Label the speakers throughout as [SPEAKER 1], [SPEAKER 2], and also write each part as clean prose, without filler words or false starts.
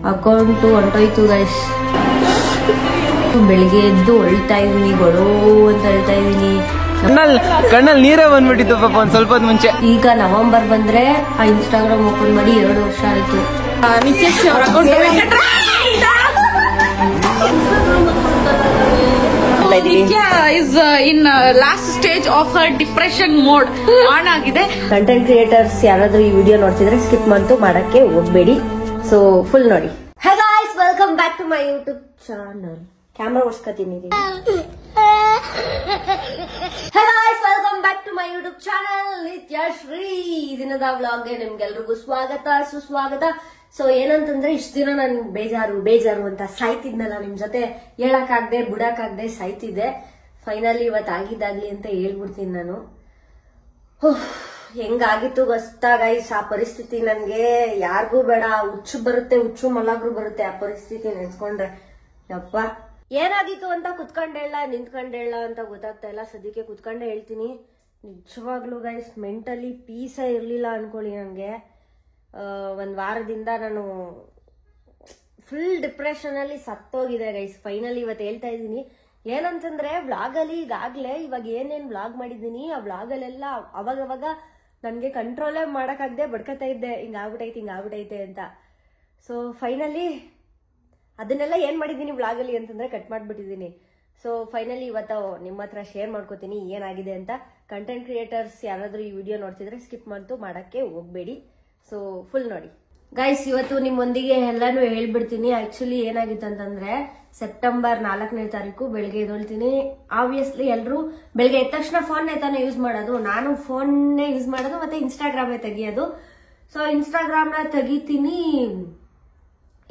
[SPEAKER 1] Account ಹೊಂಟೋಯ್ತು guys. ಬೆಳಿಗ್ಗೆ ಎದ್ದು ಅಳ್ತಾ ಇದೀನಿ, ಗೊಡೋ ಅಂತ ಅಳ್ತಾ ಇದೀನಿ.
[SPEAKER 2] ಕಣ್ಣಲ್ಲಿ ನೀರೇ ಬಂದ್ಬಿಟ್ಟಿತ್ತು ಪಾಪ ಒಂದ್ ಸ್ವಲ್ಪ ಮುಂಚೆ.
[SPEAKER 1] ಈಗ ನವೆಂಬರ್ ಬಂದ್ರೆ ಆ ಇನ್ಸ್ಟಾಗ್ರಾಮ್ ಓಪನ್ ಮಾಡಿ 2 ವರ್ಷ ಆಯ್ತು.
[SPEAKER 3] Nitya is in last stage of her depression mode. On ಆಗಿದೆ.
[SPEAKER 1] ಕಂಟೆಂಟ್ ಕ್ರಿಯೇಟರ್ಸ್ ಯಾರಾದ್ರೂ ಈ ವಿಡಿಯೋ ನೋಡ್ತಿದ್ರೆ ಸ್ಕಿಪ್ ಅಂತೂ ಮಾಡಕ್ಕೆ ಹೋಗ್ಬೇಡಿ. ಸೊ ಫುಲ್ ನೋಡಿ. Hey guys, welcome back to my YouTube channel. Camera ಓಡಿಸ್ಕೊತೀನಿ. Hey guys, welcome back to my YouTube channel Nityashree. ದಿನದ ವ್ಲಾಗ್ಗೆ ನಿಮ್ಗೆಲ್ರಿಗೂ ಸ್ವಾಗತ ಸುಸ್ವಾಗತ. ಸೊ ಏನಂತಂದ್ರೆ ಇಷ್ಟ ದಿನ ನನ್ ಬೇಜಾರು ಅಂತ ಸಾಯ್ತಿದ್ನಲ್ಲ ನಿಮ್ ಜೊತೆ, ಹೇಳಕ್ಕಾಗ್ದೆ ಬಿಡಕ್ಕಾಗ್ದೆ ಸಾಯ್ತಿದ್ದೆ. ಫೈನಲಿ ಇವತ್ತು ಆಗಿದ್ದಾಗ್ಲಿ ಅಂತ ಹೇಳ್ಬಿಡ್ತೀನಿ ನಾನು. ಹೆಂಗಾಗಿತ್ತು ಗೊತ್ತಾ ಗೈಸ್ ಆ ಪರಿಸ್ಥಿತಿ. ನನ್ಗೆ ಯಾರಿಗೂ ಬೇಡ, ಹುಚ್ಚು ಮಲಗ್ರು ಬರುತ್ತೆ ಆ ಪರಿಸ್ಥಿತಿ ನೆನ್ಸ್ಕೊಂಡ್ರೆ. ಯಪ್ಪ ಏನಾಗಿತ್ತು ಅಂತ ಕುತ್ಕೊಂಡೇಳ ನಿಂತ್ಕೊಂಡೇಳ ಅಂತ ಗೊತ್ತಾಗ್ತಾ ಇಲ್ಲ. ಸದ್ಯಕ್ಕೆ ಕುತ್ಕೊಂಡೆ ಹೇಳ್ತೀನಿ. ನಿಜವಾಗ್ಲೂ ಗೈಸ್ ಮೆಂಟಲಿ ಪೀಸೇ ಇರ್ಲಿಲ್ಲ ಅನ್ಕೊಳ್ಳಿ. ನನ್ಗೆ ಒಂದ್ ವಾರದಿಂದ ನಾನು ಫುಲ್ ಡಿಪ್ರೆಷನ್ ಅಲ್ಲಿ ಸತ್ತೋಗಿದೆ ಗೈಸ್. ಫೈನಲಿ ಇವತ್ತು ಹೇಳ್ತಾ ಇದ್ದೀನಿ. ಏನಂತಂದ್ರೆ ವ್ಲಾಗ್ ಅಲ್ಲಿ ಈಗಾಗ್ಲೇ ಇವಾಗ ಏನೇನ್ ವ್ಲಾಗ್ ಮಾಡಿದೀನಿ ಆ ವ್ಲಾಗ್ ಅಲ್ಲೆಲ್ಲ ಅವಾಗವಾಗ ನನ್ಗೆ ಕಂಟ್ರೋಲೇ ಮಾಡಕ್ಕಾಗ್ದೆ ಬಡ್ಕತಾ ಇದ್ದೆ, ಹಿಂಗಾಗ್ಬಿಟ್ಟೈತೆ ಅಂತ. ಸೊ ಫೈನಲಿ ಅದನ್ನೆಲ್ಲ ಏನ್ ಮಾಡಿದೀನಿ ವ್ಲಾಗ್ ಅಲ್ಲಿ ಅಂತಂದ್ರೆ ಕಟ್ ಮಾಡ್ಬಿಟ್ಟಿದೀನಿ. ಸೊ ಫೈನಲಿ ಇವತ್ತು ನಿಮ್ಮ ಹತ್ರ ಶೇರ್ ಮಾಡ್ಕೋತೀನಿ ಏನಾಗಿದೆ ಅಂತ. ಕಂಟೆಂಟ್ ಕ್ರಿಯೇಟರ್ಸ್ ಯಾರಾದ್ರೂ ಈ ವಿಡಿಯೋ ನೋಡ್ತಿದ್ರೆ ಸ್ಕಿಪ್ ಅಂತೂ ಮಾಡಕ್ಕೆ ಹೋಗ್ಬೇಡಿ. ಸೊ ಫುಲ್ ನೋಡಿ ಗೈಸ್. ಇವತ್ತು ನಿಮ್ಮೊಂದಿಗೆ ಎಲ್ಲಾನು ಹೇಳ್ಬಿಡ್ತೀನಿ. ಆಕ್ಚುಲಿ ಏನಾಗಿತ್ತು ಅಂತಂದ್ರೆ ಸೆಪ್ಟೆಂಬರ್ 4ನೇ ತಾರೀಕು ಬೆಳಗ್ಗೆ ಎದ್ದೇಳ್ತೀನಿ. ಆಬ್ವಿಯಸ್ಲಿ ಎಲ್ರು ಬೆಳಗ್ಗೆ ಎದ್ದ ತಕ್ಷಣ ಫೋನ್ ತಾನೇ ಯೂಸ್ ಮಾಡೋದು. ನಾನು ಫೋನ್ನೇ ಯೂಸ್ ಮಾಡೋದು ಮತ್ತೆ ಇನ್ಸ್ಟಾಗ್ರಾಮ್ ತೆಗಿಯೋದು. ಸೊ ಇನ್ಸ್ಟಾಗ್ರಾಮ್ ನ ತೆಗಿತೀನಿ,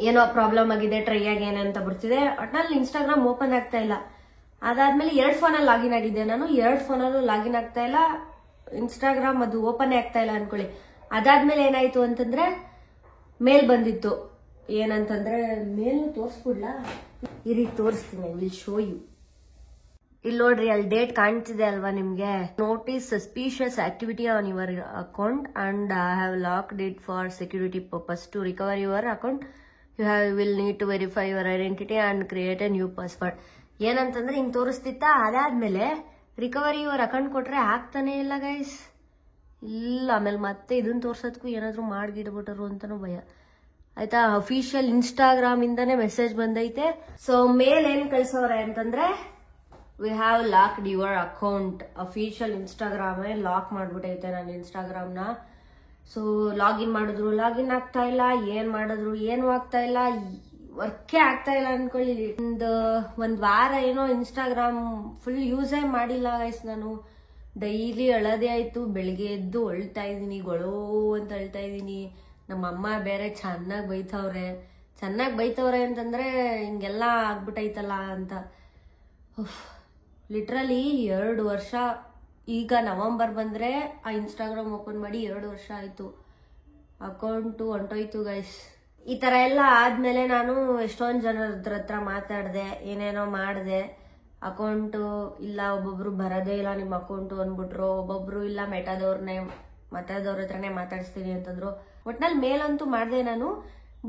[SPEAKER 1] ಏನೋ ಪ್ರಾಬ್ಲಮ್ ಆಗಿದೆ, ಟ್ರೈ ಆಗಿ ಏನಂತ ಬರ್ತಿದೆ. ಒಟ್ನಲ್ಲಿ ಇನ್ಸ್ಟಾಗ್ರಾಮ್ ಓಪನ್ ಆಗ್ತಾ ಇಲ್ಲ. ಅದಾದ್ಮೇಲೆ 2 ಫೋನಲ್ಲಿ ಲಾಗಿನ್ ಆಗಿದ್ದೆ ನಾನು. 2 ಫೋನಲ್ಲೂ ಲಾಗಿನ್ ಆಗ್ತಾ ಇಲ್ಲ, ಇನ್ಸ್ಟಾಗ್ರಾಮ್ ಅದು ಓಪನ್ ಆಗ್ತಾ ಇಲ್ಲ ಅನ್ಕೊಳ್ಳಿ. ಅದಾದ್ಮೇಲೆ ಏನಾಯ್ತು ಅಂತಂದ್ರೆ ಮೇಲ್ ಬಂದಿತ್ತು. ಏನಂತಂದ್ರೆ ಮೇಲ್ ತೋರಿಸ್ಬಿಡ್ಲಾ, ಈ ರೀತಿ ತೋರಿಸ್ತೀನಿ, ವಿಲ್ ಶೋ ಯು. ಇಲ್ಲಿ ನೋಡ್ರಿ, ಅಲ್ಲಿ ಡೇಟ್ ಕಾಣ್ತಿದೆ ಅಲ್ವಾ ನಿಮ್ಗೆ. Notice suspicious activity on your account and I have locked it for security purpose. To recover your account you will need to verify your identity and create a new password. ಏನಂತಂದ್ರೆ ಹಿಂಗ್ ತೋರಿಸ್ತಿತ್ತ. ಅದಾದ್ಮೇಲೆ recovery your account ಕೊಟ್ರೆ ಆಗ್ತಾನೆ ಇಲ್ಲ guys. ಇಲ್ಲ, ಆಮೇಲೆ ಮತ್ತೆ ಇದನ್ನ ತೋರ್ಸೋದಕ್ಕೂ ಏನಾದ್ರು ಮಾಡ್ಗಿಡ್ಬಿಟ್ಟರು ಅಂತಾನು ಭಯ ಆಯ್ತಾ. ಅಫಿಷಿಯಲ್ ಇನ್ಸ್ಟಾಗ್ರಾಮ್ ಇಂದಾನೆ ಮೆಸೇಜ್ ಬಂದೈತೆ. ಸೊ ಮೇಲ್ ಏನ್ ಕಳ್ಸೋರೆ ಅಂತಂದ್ರೆ we have locked your account. Official Instagram lock ಮಾಡ್ಬಿಟ್ಟೈತೆ ನನ್ನ ಇನ್ಸ್ಟಾಗ್ರಾಮ್ ನ. ಸೊ ಲಾಗಿನ್ ಮಾಡಿದ್ರು ಲಾಗಿನ್ ಆಗ್ತಾ ಇಲ್ಲ, ಏನ್ ಮಾಡಿದ್ರು ಏನು ಆಗ್ತಾ ಇಲ್ಲ, ವರ್ಕೇ ಆಗ್ತಾ ಇಲ್ಲ ಅನ್ಕೊಳ್ಳಿ. ಒಂದ್ ವಾರ ಏನೋ ಇನ್ಸ್ಟಾಗ್ರಾಮ್ ಫುಲ್ ಯೂಸೇ ಮಾಡಿಲ್ಲ ಗೈಸ್ ನಾನು. ಡೈಲಿ ಅಳದೇ ಆಯ್ತು. ಬೆಳಿಗ್ಗೆ ಎದ್ದು ಅಳ್ತಾ ಇದೀನಿ, ಗೊಳೋ ಅಂತ ಅಳ್ತಾ ಇದೀನಿ. ನಮ್ಮ ಅಮ್ಮ ಬೇರೆ ಚೆನ್ನಾಗಿ ಬೈತವ್ರೆ ಅಂತಂದ್ರೆ ಹಿಂಗೆಲ್ಲ ಆಗ್ಬಿಟ್ಟೈತಲ್ಲ ಅಂತ. ಲಿಟ್ರಲಿ 2 ವರ್ಷ. ಈಗ ನವೆಂಬರ್ ಬಂದ್ರೆ ಆ ಇನ್ಸ್ಟಾಗ್ರಾಮ್ ಓಪನ್ ಮಾಡಿ 2 ವರ್ಷ ಆಯ್ತು. ಅಕೌಂಟು ಹೊಂಟೋಯ್ತು ಗೈಸ್. ಈ ತರ ಎಲ್ಲ ಆದ್ಮೇಲೆ ನಾನು ಎಷ್ಟೊಂದ್ ಜನರ ಹತ್ರ ಮಾತಾಡ್ದೆ, ಏನೇನೋ ಮಾಡ್ದೆ. ಅಕೌಂಟು ಇಲ್ಲ, ಒಬ್ಬೊಬ್ರು ಬರೋದೇ ಇಲ್ಲ ನಿಮ್ಮ ಅಕೌಂಟು ಅಂದ್ಬಿಟ್ರು. ಒಬ್ಬೊಬ್ರು ಇಲ್ಲ ಮತದವ್ರ ಹತ್ರನೇ ಮಾತಾಡಿಸ್ತೀನಿ ಅಂತಂದ್ರು. ಒಟ್ನಲ್ಲಿ ಮೇಲಂತೂ ಮಾಡ್ದೆ ನಾನು.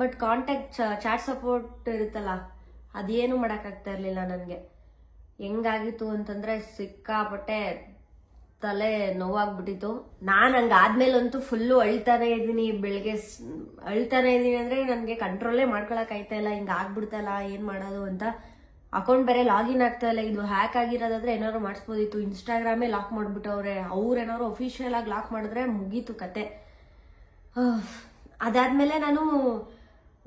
[SPEAKER 1] ಬಟ್ ಕಾಂಟ್ಯಾಕ್ಟ್ ಚಾಟ್ ಸಪೋರ್ಟ್ ಇರುತ್ತಲ್ಲ, ಅದೇನು ಮಾಡಕ್ಕಾಗ್ತಾ ಇರ್ಲಿಲ್ಲ ನನ್ಗೆ. ಹೆಂಗಾಗಿತ್ತು ಅಂತಂದ್ರೆ ಸಿಕ್ಕಾಪಟ್ಟೆ ತಲೆ ನೋವಾಗ್ಬಿಟ್ಟಿತ್ತು. ನಾನ್ ಹಂಗಾದ್ಮೇಲಂತೂ ಫುಲ್ಲು ಅಳ್ತಾನೆ ಇದೀನಿ. ಬೆಳಿಗ್ಗೆ ಅಳ್ತಾನೆ ಇದೀನಿ ಅಂದ್ರೆ ನನ್ಗೆ ಕಂಟ್ರೋಲೇ ಮಾಡ್ಕೊಳಕ್ ಆಯ್ತಾ ಇಲ್ಲ. ಹಿಂಗ ಆಗ್ಬಿಡ್ತಲ್ಲ, ಏನ್ ಮಾಡೋದು ಅಂತ. ಅಕೌಂಟ್ ಬೇರೆ ಲಾಗಿನ್ ಆಗ್ತಾ ಇಲ್ಲ. ಇದು ಹ್ಯಾಕ್ ಆಗಿರೋದಾದ್ರೆ ಏನಾದ್ರು ಮಾಡಿಸ್ಬೋದಿತ್ತು. ಇನ್ಸ್ಟಾಗ್ರಾಮೇ ಲಾಕ್ ಮಾಡ್ಬಿಟ್ಟವ್ರೆ. ಅವ್ರೇನಾದ್ರು ಅಫಿಷಿಯಲ್ ಆಗಿ ಲಾಕ್ ಮಾಡಿದ್ರೆ ಮುಗೀತು ಕತೆ. ಅದಾದ್ಮೇಲೆ ನಾನು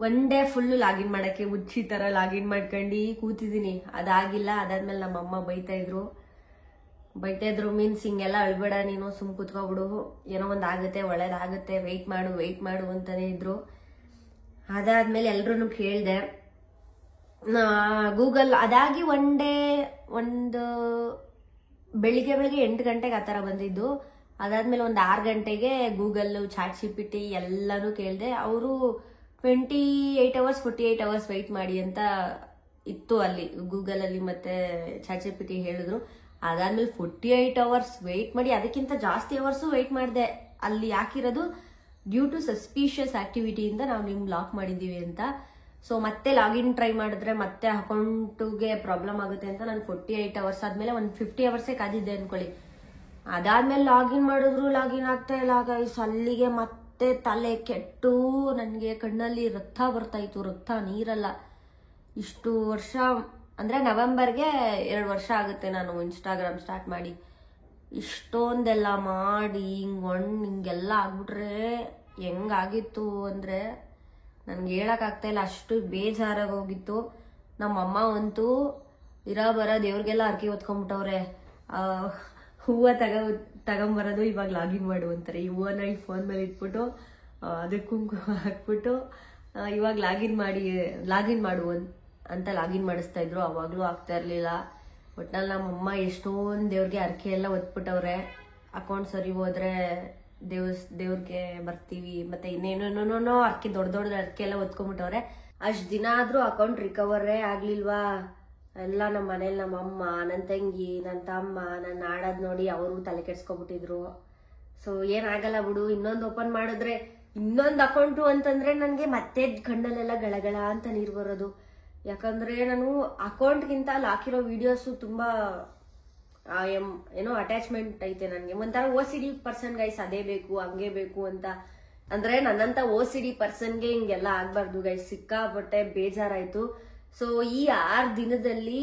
[SPEAKER 1] 1 ಡೇ ಫುಲ್ಲು ಲಾಗಿನ್ ಮಾಡಕ್ಕೆ ಹುಚ್ಚಿ ತರ ಲಾಗಿನ್ ಮಾಡ್ಕೊಂಡು ಕೂತಿದ್ದೀನಿ. ಅದಾಗಿಲ್ಲ. ಅದಾದ್ಮೇಲೆ ನಮ್ಮಮ್ಮ ಬೈತಾ ಇದ್ರು ಮೀನ್ಸ್ ಹಿಂಗೆಲ್ಲ ಅಳ್ಬೇಡ ನೀನು, ಸುಮ್ ಕೂತ್ಕೊಬಿಡು, ಏನೋ ಒಂದ್ ಆಗುತ್ತೆ, ಒಳ್ಳೇದಾಗುತ್ತೆ, ವೆಯ್ಟ್ ಮಾಡು ಅಂತಾನೆ ಇದ್ರು. ಅದಾದ್ಮೇಲೆ ಎಲ್ರು ಕೇಳ್ದೆ ಗೂಗಲ್. ಅದಾಗಿ 1 ಡೇ ಬೆಳಿಗ್ಗೆ 8 ಗಂಟೆಗೆ ಆ ತರ ಬಂದಿದ್ದು. ಅದಾದ್ಮೇಲೆ ಒಂದು 6 ಗಂಟೆಗೆ ಗೂಗಲ್ ಚಾಟ್ GPT ಎಲ್ಲಾನು ಕೇಳ್ದೆ. ಅವರು 28 hours 48 hours ವೆಯ್ಟ್ ಮಾಡಿ ಅಂತ ಇತ್ತು ಅಲ್ಲಿ ಗೂಗಲ್ ಅಲ್ಲಿ. ಮತ್ತೆ ಚಾಟ್ GPT ಹೇಳಿದ್ರು. ಅದಾದ್ಮೇಲೆ 48 hours ವೆಯ್ಟ್ ಮಾಡಿ, ಅದಕ್ಕಿಂತ ಜಾಸ್ತಿ ಅವರ್ಸು ವೆಯ್ಟ್ ಮಾಡಿದೆ. ಅಲ್ಲಿ ಯಾಕಿರೋದು ಡ್ಯೂ ಟು ಸಸ್ಪಿಷಿಯಸ್ ಆಕ್ಟಿವಿಟಿಯಿಂದ ನಾವು ನಿಮ್ಗೆ ಲಾಕ್ ಮಾಡಿದೀವಿ ಅಂತ. ಸೊ ಮತ್ತೆ ಲಾಗಿನ್ ಟ್ರೈ ಮಾಡಿದ್ರೆ ಮತ್ತೆ ಅಕೌಂಟ್ಗೆ ಪ್ರಾಬ್ಲಮ್ ಆಗುತ್ತೆ ಅಂತ ನಾನು 48 ಅವರ್ಸ್ ಆದ್ಮೇಲೆ ಒಂದು 50 ಅವರ್ಸೇ ಕಾದಿದ್ದೆ ಅನ್ಕೊಳ್ಳಿ. ಅದಾದ್ಮೇಲೆ ಲಾಗಿನ್ ಮಾಡಿದ್ರು ಲಾಗಿನ್ ಆಗ್ತಾ ಇಲ್ಲ ಗೈಸ್. ಅಲ್ಲಿಗೆ ಮತ್ತೆ ತಲೆ ಕೆಟ್ಟು ನನಗೆ ಕಣ್ಣಲ್ಲಿ ರಕ್ತ ಬರ್ತಾ ಇತ್ತು, ರಕ್ತ ನೀರಲ್ಲ. ಇಷ್ಟು ವರ್ಷ ಅಂದ್ರೆ ನವೆಂಬರ್ಗೆ 2 ವರ್ಷ ಆಗುತ್ತೆ ನಾನು ಇನ್ಸ್ಟಾಗ್ರಾಮ್ ಸ್ಟಾರ್ಟ್ ಮಾಡಿ. ಇಷ್ಟೊಂದೆಲ್ಲ ಮಾಡಿ ಹಿಂಗೆಲ್ಲ ಆಗ್ಬಿಟ್ರೆ ಹೆಂಗಾಗಿತ್ತು ಅಂದ್ರೆ ನನ್ಗೆ ಹೇಳಕ್ಕಾಗ್ತಾ ಇಲ್ಲ, ಅಷ್ಟು ಬೇಜಾರಾಗಿ ಹೋಗಿತ್ತು. ನಮ್ಮಮ್ಮ ಅಂತೂ ಬರ ದೇವ್ರಿಗೆಲ್ಲ ಅರ್ಕಿ ಹೊತ್ಕೊಂಡ್ಬಿಟ್ಟವ್ರೆ. ಹೂವ ತಗೊಂಬರೋದು ಇವಾಗ ಲಾಗಿನ್ ಮಾಡು ಅಂತಾರೆ. ಈ ಹೂವನ ಈ ಫೋನ್ ಮೇಲೆ ಇಟ್ಬಿಟ್ಟು ಅದಕ್ಕೆ ಕುಂಕುಮ ಹಾಕ್ಬಿಟ್ಟು ಇವಾಗ ಲಾಗಿನ್ ಮಾಡು ಅಂತ ಲಾಗಿನ್ ಮಾಡಿಸ್ತಾ ಇದ್ರು. ಅವಾಗ್ಲೂ ಆಗ್ತಾ ಇರ್ಲಿಲ್ಲ. ಒಟ್ನಲ್ಲಿ ನಮ್ಮಮ್ಮ ಎಷ್ಟೊಂದು ದೇವ್ರಿಗೆ ಅರ್ಕೆ ಎಲ್ಲ ಒತ್ಬಿಟ್ಟವ್ರೆ. ಅಕೌಂಟ್ ಸರಿ ಹೋದ್ರೆ ದೇವ್ರಿಗೆ ಬರ್ತೀವಿ, ಮತ್ತೆ ಇನ್ನೇನೋ ಅರ್ಕೆ ದೊಡ್ಡ ಅರ್ಕೆ ಎಲ್ಲ ಒತ್ಕೊಂಡ್ಬಿಟ್ಟವ್ರೆ. ಅಷ್ಟ್ ದಿನ ಆದ್ರೂ ಅಕೌಂಟ್ ರಿಕವರೇ ಆಗ್ಲಿಲ್ವಾ. ಎಲ್ಲ ನಮ್ಮ ಮನೇಲಿ ನಮ್ಮ ಅಮ್ಮ, ನನ್ನ ತಂಗಿ, ನನ್ನ ತಮ್ಮ ನನ್ನ ಆಡೋದ್ ನೋಡಿ ಅವರು ತಲೆ ಕೆಡ್ಸ್ಕೊಬಿಟ್ಟಿದ್ರು. ಸೊ ಏನಾಗಲ್ಲ ಬಿಡು, ಇನ್ನೊಂದು ಓಪನ್ ಮಾಡಿದ್ರೆ ಇನ್ನೊಂದು ಅಕೌಂಟು ಅಂತಂದ್ರೆ ನನ್ಗೆ ಮತ್ತೆ ಕಣ್ಣಲ್ಲೆಲ್ಲ ಗಳಗಳ ಅಂತ ನೀರು ಬರೋದು. ಯಾಕಂದ್ರೆ ನಾನು ಅಕೌಂಟ್ಗಿಂತ ಅಲ್ಲಿ ಹಾಕಿರೋ ವಿಡಿಯೋಸು ತುಂಬಾ ಏನೋ ಅಟ್ಯಾಚ್ಮೆಂಟ್ ಐತೆ ನನ್ಗೆ. ಒಂಥರ OCD ಪರ್ಸನ್ ಗೈಸ್, ಅದೇ ಬೇಕು ಹಂಗೆ ಬೇಕು ಅಂತ. ಅಂದ್ರೆ ನನ್ನಂತ OCD ಪರ್ಸನ್ಗೆ ಹಿಂಗೆಲ್ಲ ಆಗ್ಬಾರ್ದು ಗೈಸ್. ಸಿಕ್ಕಾಪಟ್ಟೆ ಬೇಜಾರಾಯ್ತು. ಸೊ ಈ 6 ದಿನದಲ್ಲಿ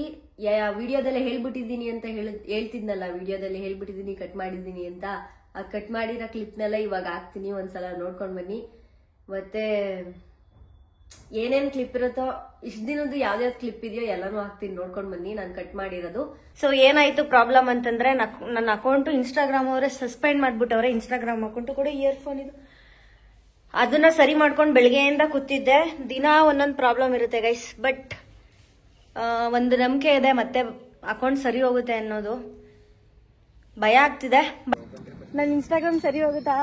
[SPEAKER 1] ವಿಡಿಯೋದಲ್ಲೇ ಹೇಳ್ಬಿಟ್ಟಿದ್ದೀನಿ ಅಂತ ಹೇಳ್ತಿದ್ನಲ್ಲ, ವಿಡಿಯೋದಲ್ಲಿ ಹೇಳ್ಬಿಟ್ಟಿದ್ದೀನಿ ಕಟ್ ಮಾಡಿದ್ದೀನಿ ಅಂತ. ಆ ಕಟ್ ಮಾಡಿರೋ ಕ್ಲಿಪ್ನೆಲ್ಲ ಇವಾಗ ಹಾಕ್ತೀನಿ, ಒಂದ್ಸಲ ನೋಡ್ಕೊಂಡ್ ಬನ್ನಿ. ಮತ್ತೆ ಏನೇನ್ ಕ್ಲಿಪ್ ಇರುತ್ತೋ ಇಷ್ಟ ದಿನದ್ದು ಯಾವ್ದಾವ್ದು ಕ್ಲಿಪ್ ಇದೆಯೋ ಎಲ್ಲಾನು ಹಾಕ್ತೀನಿ, ನೋಡ್ಕೊಂಡ್ ಬನ್ನಿ ನಾನು ಕಟ್ ಮಾಡಿರೋದು. ಸೊ ಏನಾಯ್ತು ಪ್ರಾಬ್ಲಮ್ ಅಂತಂದ್ರೆ ನನ್ನ ಅಕೌಂಟ್ ಇನ್ಸ್ಟಾಗ್ರಾಮ್ ಅವರೇ ಸಸ್ಪೆಂಡ್ ಮಾಡ್ಬಿಟ್ಟವ್ರೆ. ಇನ್ಸ್ಟಾಗ್ರಾಮ್ ಅಕೌಂಟ್ ಕೂಡ ಇಯರ್ಫೋನ್ ಇದು, ಅದನ್ನ ಸರಿ ಮಾಡ್ಕೊಂಡು ಬೆಳಗ್ಗೆಯಿಂದ ಕೂತಿದ್ದೆ. ದಿನ ಒಂದೊಂದು ಪ್ರಾಬ್ಲಮ್ ಇರುತ್ತೆ ಗೈಸ್. ಬಟ್ ಒಂದು ನಂಬಿಕೆ ಇದೆ ಮತ್ತೆ ಅಕೌಂಟ್ ಸರಿ ಹೋಗುತ್ತೆ ಅನ್ನೋದು. ಭಯ ಆಗ್ತಿದೆ. ನನ್ನ ಇನ್ಸ್ಟಾಗ್ರಾಮ್ ಸರಿ ಹೋಗುತ್ತಾ?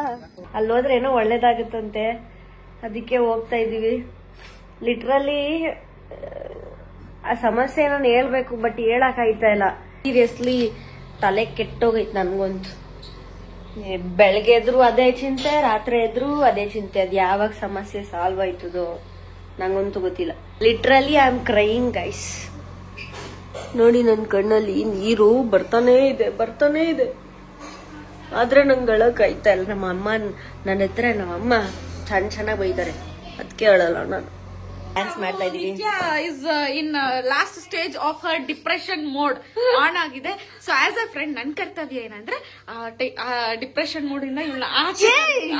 [SPEAKER 1] ಅಲ್ಲೋದ್ರೆ ಏನೋ ಒಳ್ಳೇದಾಗುತ್ತಂತೆ, ಅದಕ್ಕೆ ಹೋಗ್ತಾ ಇದೀವಿ. ಲಿಟ್ರಲಿ ಆ ಸಮಸ್ಯೆ ನಾನು ಹೇಳ್ಬೇಕು, ಬಟ್ ಹೇಳಕ್ ಆಯ್ತಾ ಇಲ್ಲ. ಸೀರಿಯಸ್ಲಿ ತಲೆ ಕೆಟ್ಟೋಗೈತೆ ನನ್ಗಂತೂ. ಬೆಳಗ್ಗೆ ಎದ್ರು ಅದೇ ಚಿಂತೆ, ರಾತ್ರಿ ಎದ್ರು ಅದೇ ಚಿಂತೆ. ಅದು ಯಾವಾಗ ಸಮಸ್ಯೆ ಸಾಲ್ವ್ ಆಯ್ತದೋ ನಂಗಂತೂ ಗೊತ್ತಿಲ್ಲ. Literally I am crying guys. ನೋಡಿ ನನ್ನ ಕಣ್ಣಲ್ಲಿ ನೀರು ಬರ್ತಾನೆ ಇದೆ. ಆದ್ರೆ ನಂಗೆ ಅಳಕ್ ಆಯ್ತಾ ಇಲ್ಲ. ನಮ್ಮ ಅಮ್ಮ ನನ್ನ ಹತ್ರ ನಮ್ಮಮ್ಮ ಚೆನ್ನಾಗಿ ಬೈತಾರೆ, ಅದಕ್ಕೆ ಅಳಲ್ಲ ನಾನು. ಡ್ಯಾನ್ಸ್ ಮಾಡ್ತಾ ಇದೀವಿ.
[SPEAKER 3] Is in last stage of her depression mode on ಆಗಿದೆ. ಸೊ ಆಸ್ ಅ ಫ್ರೆಂಡ್ ನನ್ ಕರ್ತವ್ಯ ಏನಂದ್ರೆ ಡಿಪ್ರೆಷನ್ ಮೂಡ್ ಇಂದ ಇವಳನ್ನ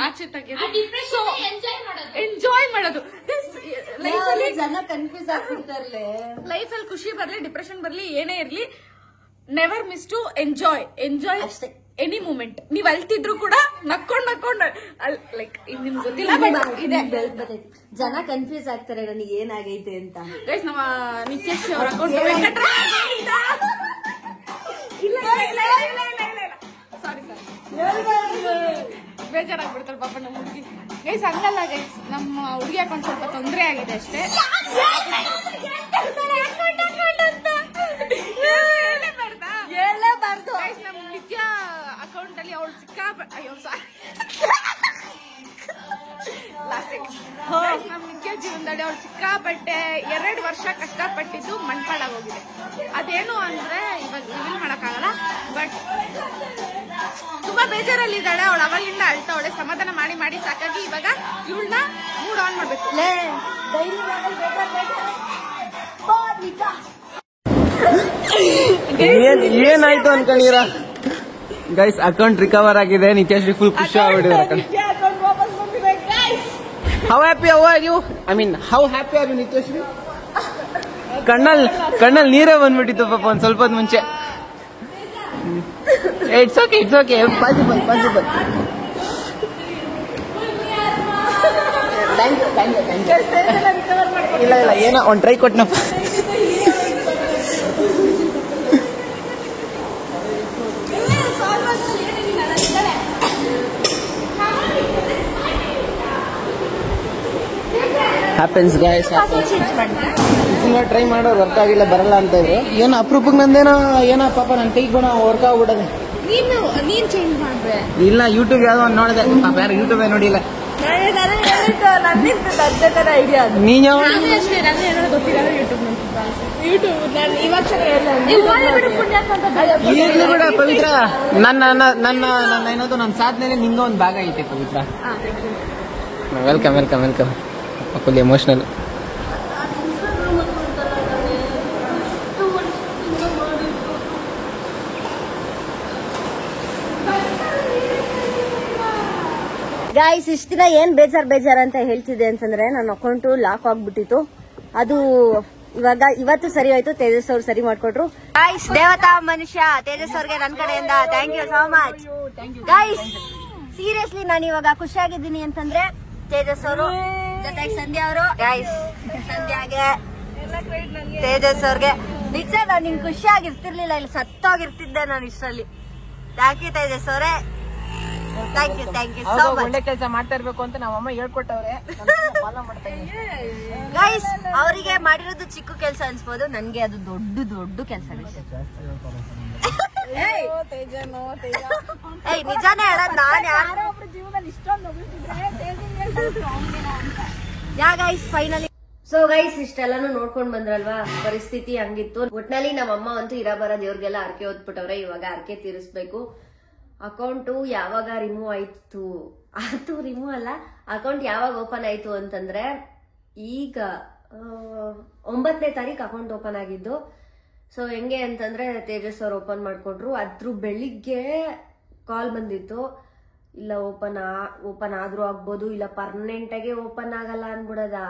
[SPEAKER 3] ಆಚೆ ತೆಗೆಯೋದು, ಎಂಜಾಯ್ ಮಾಡೋದು.
[SPEAKER 1] ಜನ ಕನ್ಫ್ಯೂಸ್ ಆಗ್ತಿರ್ತಾರಲ್ಲ,
[SPEAKER 3] ಲೈಫಲ್ಲಿ ಖುಷಿ ಬರ್ಲಿ ಡಿಪ್ರೆಷನ್ ಬರ್ಲಿ ಏನೇ ಇರ್ಲಿ, never miss to enjoy any moment. ನೀವ್ ಅಳ್ತಿದ್ರು ಕೂಡ ನಕ್ಕೊಂಡ್ ಲೈಕ್ ನಿಮ್ಗೆ ಗೊತ್ತಿಲ್ಲ ಇದೆ.
[SPEAKER 1] ಜನ ಕನ್ಫ್ಯೂಸ್ ಆಗ್ತಾರೆ ನನಗೆ ಏನಾಗೈತೆ ಅಂತ.
[SPEAKER 3] ಗೈಸ್ ನಮ್ಮ ನಿತ್ಯೇಶ್ ಅವ್ರ ಅಕೌಂಟ್ ಬೇಜಾರಾಗ್ಬಿಡ್ತಾರೆ ಪಾಪ ನಮ್ಮ ಹುಡುಗಿ. ಗೈಸ್ ಹಂಗಲ್ಲ ಗೈಸ್, ನಮ್ಮ ಹುಡುಗಿ ಅಕೌಂಟ್ ಸ್ವಲ್ಪ ತೊಂದರೆ ಆಗಿದೆ ಅಷ್ಟೇ. ನಮ್ ನಿತ್ಯ ಅಕೌಂಟ್ ಅಲ್ಲಿ ಅವಳು ನಮ್ ನಿತ್ಯ ಜೀವನದಲ್ಲಿ ಅವಳು ಸಿಕ್ಕಾಪಟ್ಟೆ 2 ವರ್ಷ ಕಷ್ಟಪಟ್ಟಿದ್ದು ಮಣ್ಪಾಡಾಗೋಗಿದೆ. ಅದೇನು ಅಂದ್ರೆ ಇವಾಗ ರಿವೀಲ್ ಮಾಡಕ್ಕಾಗಲ್ಲ, ಬಟ್ ತುಂಬಾ ಬೇಜಾರಲ್ಲಿ ಇದ್ದಾಳೆ ಅವಳು. ಅವಾಗಿಂದ ಅಳ್ತಾವಳೆ, ಸಮಾಧಾನ ಮಾಡಿ ಸಾಕಾಗಿ ಇವಾಗ ಇವಳನ್ನ ಮೂಡ್ ಆನ್ ಮಾಡ್ಬೇಕು.
[SPEAKER 2] ಏನಾಯ್ತು ಅನ್ಕೊಂಡಿರ ಗೈಸ್? ಅಕೌಂಟ್ ರಿಕವರ್ ಆಗಿದೆ. ನಿತ್ಯಶ್ರೀ ಫುಲ್ ಖುಷಿ ಆಗ್ಬಿಟ್ಟಿದ್ದಾರೆ. How happy are you? I mean how happy are you Nithyashree? ಕಣ್ಣಲ್ಲಿ ನೀರೇ ಬಂದ್ಬಿಟ್ಟಿತ್ತು ಪಾಪ ಒಂದ್ ಸ್ವಲ್ಪ ಹೊತ್ತು ಮುಂಚೆ. It's okay possible. ಇಲ್ಲ ಏನೋ ಒಂದ್ ಟ್ರೈ ಕೊಟ್ನಪ್ಪ. ಹ್ಯಾಪನ್ಸ್ ಗೈಸ್, ಟ್ರೈ ಮಾಡೋರು ವರ್ಕ್ ಆಗಿಲ್ಲ ಬರಲ್ಲ ಅಂತ ಇದ್ರು. ಏನೋ ಅಪ್ರೂಪಕ್ಕೆ ಏನೋ ಪಾಪ ನನ್ನ ಕೈ ಗುಣ ವರ್ಕ್ ಆಗ್ಬಿಡೋದು.
[SPEAKER 3] ನೀನ್ ಚೇಂಜ್ ಮಾಡ್ರೆ
[SPEAKER 2] ಇಲ್ಲ, ಯೂಟ್ಯೂಬ್ ಯಾವ್ದೋ ನೋಡಿದೆ ಪಾಪ, ಯಾರು ಯೂಟ್ಯೂಬ್ ನೋಡಿಲ್ಲ.
[SPEAKER 3] ನನ್ನಿಂದ ನನ್ನ ತರ ಐಡಿಯಾ ಅದು.
[SPEAKER 2] ನೀನ್ ಯಾವ
[SPEAKER 3] ಅಷ್ಟೇ ನನ್ನ ಏನಾದ್ರು ಗೊತ್ತಿಲ್ಲ ಯೂಟ್ಯೂಬ್ ನಾನು ಇವಾಗ
[SPEAKER 2] ಇರ್ಲಿ ಬಿಡ ಪವಿತ್ರ. ನನ್ನ ನನ್ನ ನನ್ನ ಏನದು ನನ್ನ ಸಾಧನೆಯಲ್ಲಿ ನಿಂದು ಒಂದು ಭಾಗ ಐತೆ Pavithra. Welcome welcome welcome. Full emotional.
[SPEAKER 1] Guys ಇಷ್ಟ ದಿನ ಏನ್ ಬೇಜಾರ್ ಅಂತ ಹೇಳ್ತಿದ್ದೆ ಅಂತಂದ್ರೆ ನನ್ನ ಅಕೌಂಟ್ ಲಾಕ್ ಆಗ್ಬಿಟ್ಟಿತ್ತು. ಅದು ಇವತ್ತು ಸರಿ ಆಯ್ತು. ತೇಜಸ್ ಅವ್ರು ಸರಿ ಮಾಡ್ಕೊಟ್ರು. ಗಾಯ್ಸ್ ದೇವತಾ ಮನುಷ್ಯ ತೇಜಸ್ ಅವ್ರಿಗೆ ನನ್ನ ಕಡೆಯಿಂದ thank you so much. Guys seriously ನಾನು ಇವಾಗ ಖುಷಿಯಾಗಿದ್ದೀನಿ ಅಂತಂದ್ರೆ ತೇಜಸ್ ಅವರು ಜೊತೆಗೆ ಸಂಧ್ಯಾ ಅವರು. ಗಾಯ್ಸ್ ಸಂಧ್ಯಾಗೆ ತೇಜಸ್ ಅವ್ರಿಗೆ ನಿಜ ನಾನು ನಿಮ್ಗೆ ಖುಷಿಯಾಗಿರ್ತಿರ್ಲಿಲ್ಲ, ಇಲ್ಲಿ ಸತ್ತೋಗಿರ್ತಿದ್ದೆ ನಾನು ಇಷ್ಟರಲ್ಲಿ. ಥ್ಯಾಂಕ್ ಯು ತೇಜಸ್ ಅವರೇ, ಥ್ಯಾಂಕ್ ಯು ಸೋ ಮಚ್.
[SPEAKER 2] ಒಳ್ಳೆ ಕೆಲಸ ಮಾಡ್ತಾ ಇರ್ಬೇಕು ಅಂತ ನಮ್ಮಮ್ಮ ಹೇಳ್ಕೊಟ್ಟವ್ರೆ.
[SPEAKER 1] ಗೈಸ್ ಅವರಿಗೆ ಮಾಡಿರೋದು ಚಿಕ್ಕ ಕೆಲಸ ಅನ್ಸ್ಬೋದು, ನನ್ಗೆ ಅದು ದೊಡ್ಡ ಕೆಲಸ. ನಿಜಾನೇ ಹೇಳೋದು ನಾನು yeah guys finally. So guys ಇಷ್ಟೆಲ್ಲಾನು ನೋಡ್ಕೊಂಡ್ ಬಂದ್ರಲ್ವಾ, ಪರಿಸ್ಥಿತಿ ಹಂಗಿತ್ತು. ಒಟ್ನಲ್ಲಿ ನಮ್ಮಮ್ಮ ಅಂತೂ ಇರಬರ ದೇವ್ರಿಗೆಲ್ಲ ಅರ್ಕೆ ಓದ್ಬಿಟ್ಟವ್ರೆ. ಇವಾಗ ಅರ್ಕೆ ತೀರಿಸ್ಬೇಕು. ಅಕೌಂಟು ಯಾವಾಗ ರಿಮೂವ್ ಆಯ್ತು ರಿಮೂವ್ ಅಲ್ಲ, ಅಕೌಂಟ್ ಯಾವಾಗ ಓಪನ್ ಆಯ್ತು ಅಂತಂದ್ರೆ ಈಗ 9ನೇ ತಾರೀಕು ಅಕೌಂಟ್ ಓಪನ್ ಆಗಿದ್ದು. ಸೊ ಹೆಂಗೆ ಅಂತಂದ್ರೆ ತೇಜಸ್ ಅವ್ರು ಓಪನ್ ಮಾಡ್ಕೊಟ್ರು. ಅದ್ರ ಬೆಳಿಗ್ಗೆ ಕಾಲ್ ಬಂದಿತ್ತು, ಇಲ್ಲ ಓಪನ್ ಆದ್ರೂ ಆಗ್ಬೋದು, ಇಲ್ಲ ಪರ್ಮನೆಂಟ್ ಆಗಿ ಓಪನ್ ಆಗಲ್ಲ ಅನ್ಬಿಡದ.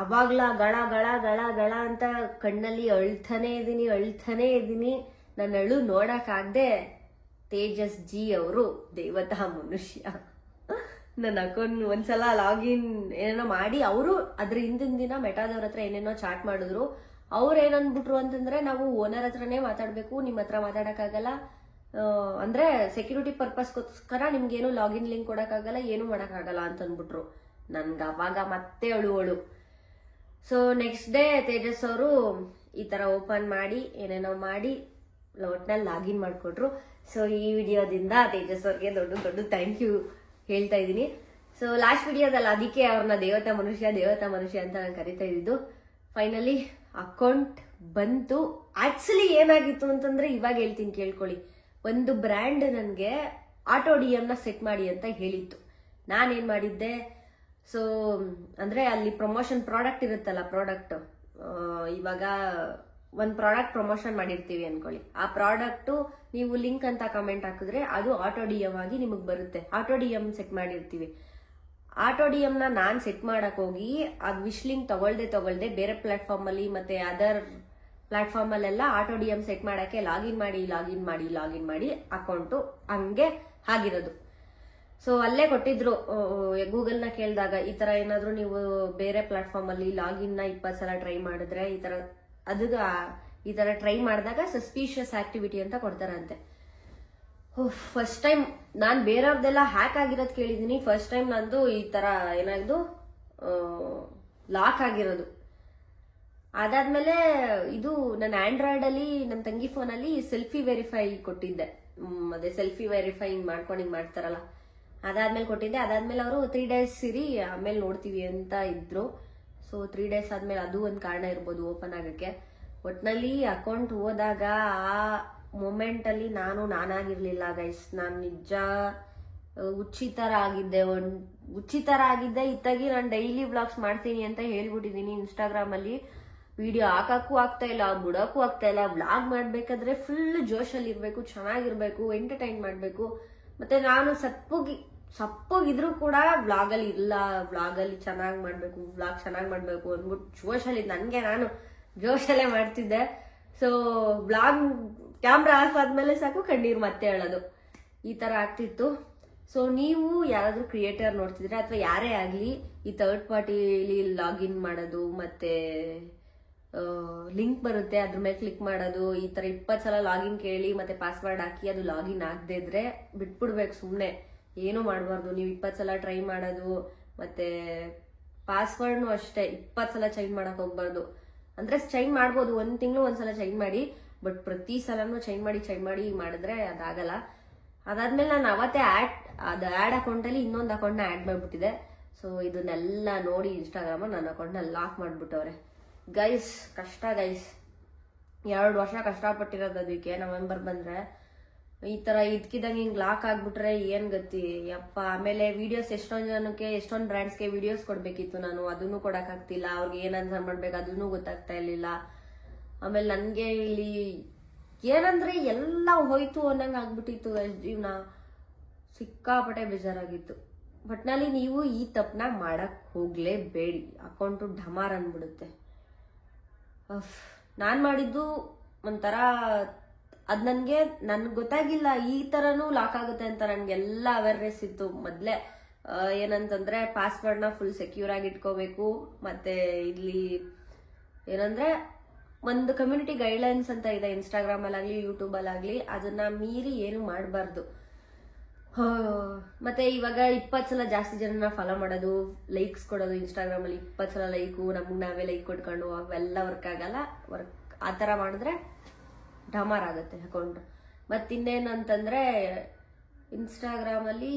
[SPEAKER 1] ಅವಾಗ್ಲ ಗಳ ಗಳ ಗಳ ಗಳ ಅಂತ ಕಣ್ಣಲ್ಲಿ ಅಳ್ತಾನೆ ಇದೀನಿ. ನನ್ನ ಅಳು ನೋಡಕ್ಕಾಗ್ದೆ ತೇಜಸ್ ಜಿ ಅವರು ದೇವತಾ ಮನುಷ್ಯ ನನ್ನ ಅಕೌಂಟ್ ಒಂದ್ಸಲ ಲಾಗಿನ್ ಏನೇನೋ ಮಾಡಿ ಅವರು ಅದ್ರ ಹಿಂದಿನ ದಿನ ಮೆಟಾದವ್ರ ಹತ್ರ ಏನೇನೋ ಚಾಟ್ ಮಾಡಿದ್ರು. ಅವ್ರು ಏನನ್ಬಿಟ್ರು ಅಂತಂದ್ರೆ ನಾವು ಓನರ್ ಹತ್ರನೇ ಮಾತಾಡ್ಬೇಕು, ನಿಮ್ಮ ಹತ್ರ ಮಾತಾಡಕ್ಕಾಗಲ್ಲ, ಅಂದ್ರೆ ಸೆಕ್ಯೂರಿಟಿ ಪರ್ಪಸ್ಗೋಸ್ಕರ ನಿಮ್ಗೇನು ಲಾಗಿನ್ ಲಿಂಕ್ ಕೊಡಕ್ಕಾಗಲ್ಲ, ಏನು ಮಾಡಕ್ಕಾಗಲ್ಲ ಅಂತ ಅಂದ್ಬಿಟ್ರು. ನನ್ಗೆ ಅವಾಗ ಮತ್ತೆ ಅಳು. ಸೊ ನೆಕ್ಸ್ಟ್ ಡೇ ತೇಜಸ್ ಅವರು ಈ ತರ ಓಪನ್ ಮಾಡಿ ಏನೇನೋ ಮಾಡಿ ಒಟ್ನಲ್ಲಿ ಲಾಗಿನ್ ಮಾಡ್ಕೊಟ್ರು. ಸೊ ಈ ವಿಡಿಯೋದಿಂದ ತೇಜಸ್ ಅವ್ರಿಗೆ ದೊಡ್ಡ ಥ್ಯಾಂಕ್ ಯು ಹೇಳ್ತಾ ಇದ್ದೀನಿ. ಸೊ ಲಾಸ್ಟ್ ವಿಡಿಯೋದಲ್ಲ, ಅದಕ್ಕೆ ಅವ್ರನ್ನ ದೇವತಾ ಮನುಷ್ಯ ಅಂತ ನಾನು ಕರಿತಾ ಇದ್ದಿದ್ದು. ಫೈನಲಿ ಅಕೌಂಟ್ ಬಂತು. ಆಕ್ಚುಲಿ ಏನಾಗಿತ್ತು ಅಂತಂದ್ರೆ ಇವಾಗ ಹೇಳ್ತೀನಿ ಕೇಳ್ಕೊಳ್ಳಿ. ಒಂದು ಬ್ರ್ಯಾಂಡ್ ನನಗೆ ಆಟೋ ಡಿಎಂ ನ ಸೆಟ್ ಮಾಡಿ ಅಂತ ಹೇಳಿತ್ತು. ನಾನೇನ್ ಮಾಡಿದ್ದೆ, ಸೊ ಅಂದ್ರೆ ಅಲ್ಲಿ ಪ್ರಮೋಷನ್ ಪ್ರಾಡಕ್ಟ್ ಇರುತ್ತಲ್ಲ, ಇವಾಗ ಒಂದ್ ಪ್ರಾಡಕ್ಟ್ ಪ್ರಮೋಷನ್ ಮಾಡಿರ್ತೀವಿ ಅನ್ಕೊಳ್ಳಿ. ಆ ಪ್ರಾಡಕ್ಟ್ ನೀವು ಲಿಂಕ್ ಅಂತ ಕಮೆಂಟ್ ಹಾಕಿದ್ರೆ ಅದು ಆಟೋ ಡಿಎಂ ಆಗಿ ನಿಮಗ್ ಬರುತ್ತೆ. ಆಟೋ ಡಿಎಂ ಸೆಟ್ ಮಾಡಿರ್ತೀವಿ. ಆಟೋ ಡಿಎಂ ನ ನಾನ್ ಸೆಟ್ ಮಾಡಕ್ ಹೋಗಿ ಅದ್ ವಿಶ್ ಲಿಂಕ್ ತಗೊಳ್ದೆ ಬೇರೆ ಪ್ಲಾಟ್ಫಾರ್ಮ್ ಅಲ್ಲಿ ಮತ್ತೆ ಅದರ್ ಪ್ಲಾಟ್ಫಾರ್ಮ್ ಅಲ್ಲೆಲ್ಲ ಆಟೋ ಡಿಎಂ ಸೆಟ್ ಮಾಡಕ್ಕೆ ಲಾಗಿನ್ ಮಾಡಿ ಅಕೌಂಟು ಹಂಗೆ ಆಗಿರೋದು. ಸೊ ಅಲ್ಲೇ ಕೊಟ್ಟಿದ್ರು, ಗೂಗಲ್ ನ ಕೇಳಿದಾಗ ಈ ತರ ಏನಾದ್ರು ನೀವು ಬೇರೆ ಪ್ಲಾಟ್ಫಾರ್ಮ್ ಅಲ್ಲಿ ಲಾಗಿನ್ ನ 20 ಸಲ ಟ್ರೈ ಮಾಡಿದ್ರೆ ಈ ತರ ಟ್ರೈ ಮಾಡಿದಾಗ ಸಸ್ಪಿಷಿಯಸ್ ಆಕ್ಟಿವಿಟಿ ಅಂತ ಕೊಡ್ತಾರಂತೆ. ಫಸ್ಟ್ ಟೈಮ್ ನಾನ್ ಬೇರೆಯವ್ರದೆಲ್ಲ ಹ್ಯಾಕ್ ಆಗಿರೋದು ಕೇಳಿದೀನಿ. ಫಸ್ಟ್ ಟೈಮ್ ನಂದು ಈ ತರ ಏನಾದ್ರು ಲಾಕ್ ಆಗಿರೋದು. ಅದಾದ್ಮೇಲೆ ಇದು ನನ್ನ ಆಂಡ್ರಾಯ್ಡ್ ಅಲ್ಲಿ ನನ್ನ ತಂಗಿ ಫೋನ್ ಅಲ್ಲಿ ಸೆಲ್ಫಿ ವೆರಿಫೈ ಕೊಟ್ಟಿದ್ದೆ. ಅದೇ ಸೆಲ್ಫಿ ವೆರಿಫೈ ಮಾಡ್ತಾರಲ್ಲ, ಅದಾದ್ಮೇಲೆ ಕೊಟ್ಟಿದ್ದೆ. ಅದಾದ್ಮೇಲೆ ಅವರು 3 days ಇರಿ ಆಮೇಲೆ ನೋಡ್ತೀವಿ ಅಂತ ಇದ್ರು. ಸೊ 3 days ಆದ್ಮೇಲೆ ಅದು ಒಂದು ಕಾರಣ ಇರ್ಬೋದು ಓಪನ್ ಆಗಕ್ಕೆ. ಒಟ್ನಲ್ಲಿ ಅಕೌಂಟ್ ಹೋದಾಗ ಆ ಮೂಮೆಂಟ್ ಅಲ್ಲಿ ನಾನಾಗಿರ್ಲಿಲ್ಲ ಗೈಸ್. ನಾನು ನಿಜ ಹುಚ್ಚಿತರ ಆಗಿದ್ದೆ. ಇತ್ತಾಗಿ ನಾನು ಡೈಲಿ ವ್ಲಾಗ್ಸ್ ಮಾಡ್ತೀನಿ ಅಂತ ಹೇಳ್ಬಿಟ್ಟಿದೀನಿ. ಇನ್ಸ್ಟಾಗ್ರಾಮ್ ಅಲ್ಲಿ ವಿಡಿಯೋ ಹಾಕಕ್ಕೂ ಆಗ್ತಾ ಇಲ್ಲ, ಬಿಡಕ್ಕೂ ಆಗ್ತಾ ಇಲ್ಲ. ವ್ಲಾಗ್ ಮಾಡ್ಬೇಕಾದ್ರೆ ಫುಲ್ ಜೋಶಲ್ಲಿ ಇರ್ಬೇಕು, ಚೆನ್ನಾಗಿರ್ಬೇಕು, ಎಂಟರ್ಟೈನ್ ಮಾಡ್ಬೇಕು. ಮತ್ತೆ ನಾನು ಸಪ್ಪೋಗಿದ್ರು ಕೂಡ ವ್ಲಾಗಲ್ಲಿ ಇಲ್ಲ, ವ್ಲಾಗಲ್ಲಿ ಚೆನ್ನಾಗಿ ಮಾಡ್ಬೇಕು ಅಂದ್ಬಿಟ್ಟು ನಾನು ಜೋಶಲ್ಲೇ ಮಾಡ್ತಿದ್ದೆ. ಸೊ ವ್ಲಾಗ್ ಕ್ಯಾಮ್ರಾ ಆಫ್ ಆದ್ಮೇಲೆ ಸಾಕು ಕಣ್ಣೀರು ಮತ್ತೆ ಹೇಳೋದು, ಈ ತರ ಆಗ್ತಿತ್ತು. ಸೊ ನೀವು ಯಾರಾದ್ರೂ ಕ್ರಿಯೇಟರ್ ನೋಡ್ತಿದ್ರೆ ಅಥವಾ ಯಾರೇ ಆಗ್ಲಿ, ಈ ಥರ್ಡ್ ಪಾರ್ಟಿಲಿ ಲಾಗಿನ್ ಮಾಡೋದು ಮತ್ತೆ ಲಿಂಕ್ ಬರುತ್ತೆ ಅದ್ರ ಮೇಲೆ ಕ್ಲಿಕ್ ಮಾಡೋದು, ಈ ತರ 20 ಸಲ ಲಾಗಿನ್ ಕೇಳಿ ಮತ್ತೆ ಪಾಸ್ವರ್ಡ್ ಹಾಕಿ ಅದು ಲಾಗಿನ್ ಆಗದೆ ಇದ್ರೆ ಬಿಟ್ಬಿಡ್ಬೇಕು. ಸುಮ್ನೆ ಏನು ಮಾಡಬಾರ್ದು. ನೀವು 20 ಸಲ ಟ್ರೈ ಮಾಡೋದು ಮತ್ತೆ ಪಾಸ್ವರ್ಡ್ನು ಅಷ್ಟೇ 20 ಸಲ ಚೇಂಜ್ ಮಾಡಕ್ ಹೋಗ್ಬಾರ್ದು. ಅಂದ್ರೆ ಚೇಂಜ್ ಮಾಡ್ಬೋದು, 1 ತಿಂಗಳು ಒಂದ್ಸಲ ಚೇಂಜ್ ಮಾಡಿ, ಬಟ್ ಪ್ರತಿ ಸಲನು ಚೇಂಜ್ ಮಾಡಿ ಮಾಡಿದ್ರೆ ಅದಾಗಲ್ಲ. ಅದಾದ್ಮೇಲೆ ನಾನು ಅವತ್ತೇ ಆ್ಯಡ್ ಅಕೌಂಟಲ್ಲಿ ಇನ್ನೊಂದು ಅಕೌಂಟ್ನ ಆ್ಯಡ್ ಮಾಡಿಬಿಟ್ಟಿದೆ. ಸೊ ಇದನ್ನೆಲ್ಲ ನೋಡಿ ಇನ್ಸ್ಟಾಗ್ರಾಮ ನನ್ನ ಅಕೌಂಟ್ನ ಲಾಕ್ ಮಾಡಿಬಿಟ್ಟವ್ರೆ. ಗೈಸ್ ಕಷ್ಟ ಗೈಸ್, 2 ವರ್ಷ ಕಷ್ಟಪಟ್ಟಿರೋದು ಅದಕ್ಕೆ. ನವೆಂಬರ್ ಬಂದರೆ ಈ ಥರ ಇದ್ಕಿದಂಗೆ ಹಿಂಗೆ ಲಾಕ್ ಆಗಿಬಿಟ್ರೆ ಏನು ಗತಿ ಯಪ್ಪ. ಆಮೇಲೆ ವಿಡಿಯೋಸ್ ಎಷ್ಟೊಂದು ಜನಕ್ಕೆ ಎಷ್ಟೊಂದು ಬ್ರ್ಯಾಂಡ್ಸ್ಗೆ ವಿಡಿಯೋಸ್ ಕೊಡಬೇಕಿತ್ತು ನಾನು, ಅದನ್ನು ಕೊಡೋಕ್ಕಾಗ್ತಿಲ್ಲ. ಅವ್ರಿಗೆ ಏನಂತ ಮಾಡ್ಬೇಕು ಅದನ್ನು ಗೊತ್ತಾಗ್ತಾ ಇರಲಿಲ್ಲ. ಆಮೇಲೆ ನನಗೆ ಇಲ್ಲಿ ಏನಂದ್ರೆ ಎಲ್ಲ ಹೋಯ್ತು ಅನ್ನಂಗೆ ಆಗ್ಬಿಟ್ಟಿತ್ತು ಜೀವನ. ಸಿಕ್ಕಾಪಟ್ಟೆ ಬೇಜಾರಾಗಿತ್ತು. ಒಟ್ನಲ್ಲಿ ನೀವು ಈ ತಪ್ಪನ್ನ ಮಾಡಕ್ ಹೋಗ್ಲೇಬೇಡಿ, ಅಕೌಂಟು ಢಮಾರ್ ಅಂದ್ಬಿಡುತ್ತೆ. ನಾನು ಮಾಡಿದ್ದು ಒಂಥರ ಅದು ನನ್ಗೆ ಗೊತ್ತಾಗಿಲ್ಲ ಈ ಥರನೂ ಲಾಕ್ ಆಗುತ್ತೆ ಅಂತ. ನನಗೆಲ್ಲ ಅವೇರ್ನೆಸ್ ಇತ್ತು ಮೊದಲೇ. ಏನಂತಂದ್ರೆ ಪಾಸ್ವರ್ಡ್ನ ಫುಲ್ ಸೆಕ್ಯೂರ್ ಆಗಿ ಇಟ್ಕೋಬೇಕು. ಮತ್ತೆ ಇಲ್ಲಿ ಏನಂದ್ರೆ ಒಂದು ಕಮ್ಯುನಿಟಿ ಗೈಡ್ಲೈನ್ಸ್ ಅಂತ ಇದೆ ಇನ್ಸ್ಟಾಗ್ರಾಮಲ್ಲಾಗಲಿ ಯೂಟ್ಯೂಬಲ್ಲಾಗಲಿ, ಅದನ್ನ ಮೀರಿ ಏನು ಮಾಡಬಾರ್ದು. ಮತ್ತೆ ಇವಾಗ 20 ಸಲ ಜಾಸ್ತಿ ಜನನ ಫಾಲೋ ಮಾಡೋದು, ಲೈಕ್ಸ್ ಕೊಡೋದು ಇನ್ಸ್ಟಾಗ್ರಾಮಲ್ಲಿ 20 ಸಲ ಲೈಕು, ನಮ್ಗೆ ನಾವೇ ಲೈಕ್ ಕೊಟ್ಕೊಂಡು ಅವೆಲ್ಲ ವರ್ಕ್ ಆಗಲ್ಲ. ಆ ಥರ ಮಾಡಿದ್ರೆ ಡಮಾರ್ ಆಗುತ್ತೆ ಅಕೌಂಟ್. ಮತ್ತಿನ್ನೇನು ಅಂತಂದ್ರೆ ಇನ್ಸ್ಟಾಗ್ರಾಮಲ್ಲಿ,